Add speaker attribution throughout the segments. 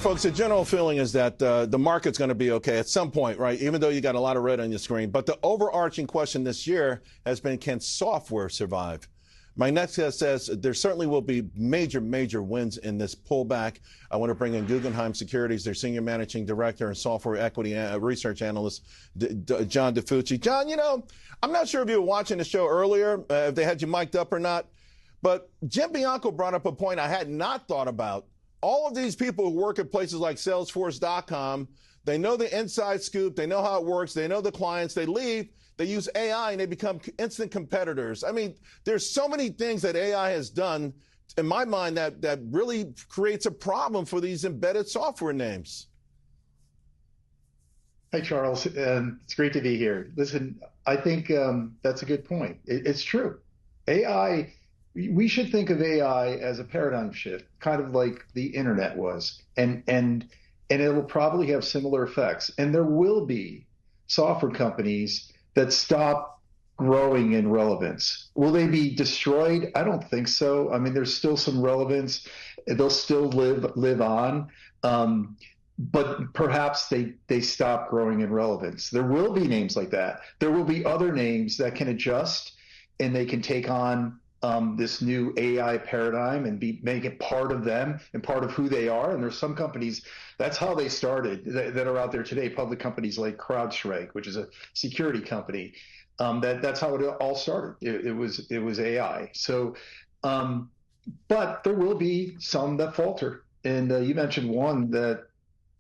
Speaker 1: Folks, the general feeling is that the market's going to be okay at some point, right? Even though you got a lot of red on your screen. But the overarching question this year has been, can software survive? My next guest says there certainly will be major wins in this pullback. I want to bring in Guggenheim Securities, their senior managing director and software equity research analyst, John DiFucci. John, you know, I'm not sure if you were watching the show earlier, if they had you mic'd up or not, but Jim Bianco brought up a point I had not thought about. All of these people who work at places like Salesforce.com, they know the inside scoop, they know how it works, they know the clients, they leave, they use AI, and they become instant competitors. I mean, there's so many things that AI has done, in my mind, that really creates a problem for these embedded software names.
Speaker 2: Hi, Charles. It's great to be here. Listen, I think that's a good point. It's true. AI, we should think of AI as a paradigm shift, kind of like the internet was, and it will probably have similar effects. And there will be software companies that stop growing in relevance. Will they be destroyed? I don't think so. I mean, there's still some relevance. They'll still live on. But perhaps they stop growing in relevance. There will be names like that. There will be other names that can adjust and they can take on this new AI paradigm and make it part of them and part of who they are. And there's some companies, that's how they started, that are out there today, public companies like CrowdStrike, which is a security company. That's how it all started. It was AI. So, but there will be some that falter. And you mentioned one that,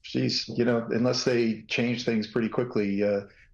Speaker 2: geez, you know, unless they change things pretty quickly,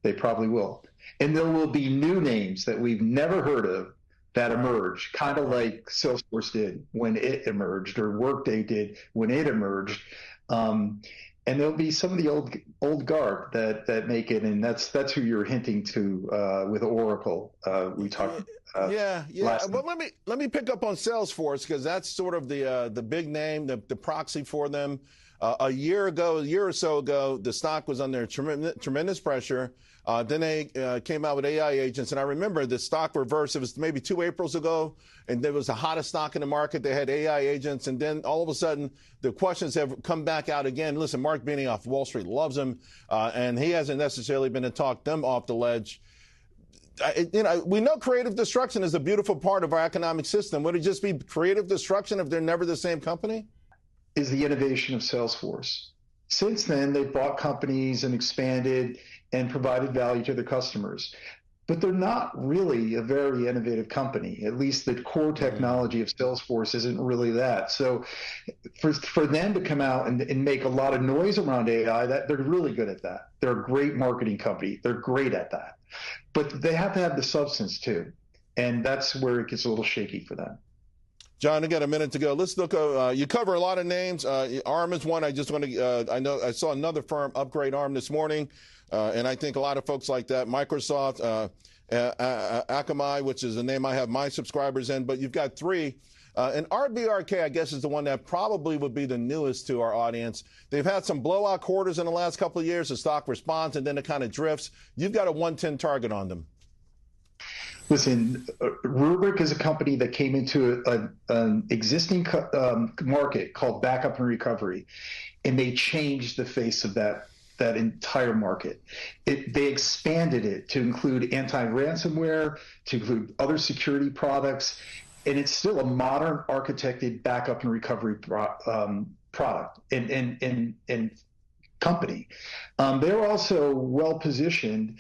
Speaker 2: they probably will. And there will be new names that we've never heard of that emerge, kind of like Salesforce did when it emerged, or Workday did when it emerged. And there'll be some of the old guard that make it, and that's who you're hinting to with Oracle. We talked.
Speaker 1: Yeah. Well, let me pick up on Salesforce, because that's sort of the big name, the proxy for them. A year or so ago, the stock was under tremendous pressure. Then they came out with AI agents, and I remember the stock reversed. It was maybe 2 Aprils ago, and there was the hottest stock in the market. They had AI agents, and then all of a sudden, the questions have come back out again. Listen, Mark Benioff, Wall Street loves him, and he hasn't necessarily been to talk them off the ledge. You know, we know creative destruction is a beautiful part of our economic system. Would it just be creative destruction if they're never the same company?
Speaker 2: Is the innovation of Salesforce. Since then, they've bought companies and expanded and provided value to their customers. But they're not really a very innovative company. At least the core technology of Salesforce isn't really that. So for them to come out and make a lot of noise around AI, they're really good at that. They're a great marketing company. They're great at that. But they have to have the substance too. And that's where it gets a little shaky for them.
Speaker 1: John, I got a minute to go. Let's look. You cover a lot of names. ARM is one. I just want to. I saw another firm upgrade ARM this morning, and I think a lot of folks like that. Microsoft, Akamai, which is a name I have my subscribers in. But you've got three, and RBRK, I guess, is the one that probably would be the newest to our audience. They've had some blowout quarters in the last couple of years. The stock responds, and then it kind of drifts. You've got a 110 target on them.
Speaker 2: Listen, Rubrik is a company that came into an existing market called backup and recovery, and they changed the face of that entire market. They expanded it to include anti-ransomware, to include other security products, and it's still a modern architected backup and recovery product and company. They're also well-positioned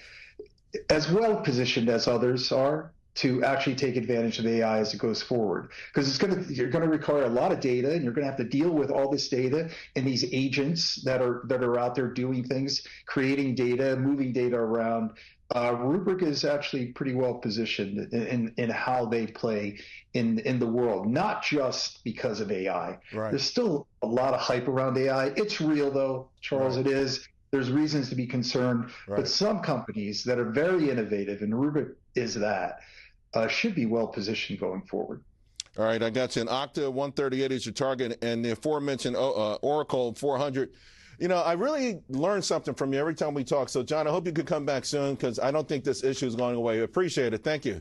Speaker 2: as others are, to actually take advantage of AI as it goes forward. Because you're going to require a lot of data, and you're going to have to deal with all this data and these agents that are out there doing things, creating data, moving data around. Rubrik is actually pretty well positioned in how they play in the world, not just because of AI.
Speaker 1: Right.
Speaker 2: There's still a lot of hype around AI. It's real, though, Charles. Right. It is. There's reasons to be concerned, right. But some companies that are very innovative, and Rubrik is that, should be well positioned going forward.
Speaker 1: All right, I got you. An Okta 138 is your target, and the aforementioned Oracle 400. You know, I really learned something from you every time we talk. So, John, I hope you could come back soon, because I don't think this issue is going away. Appreciate it. Thank you.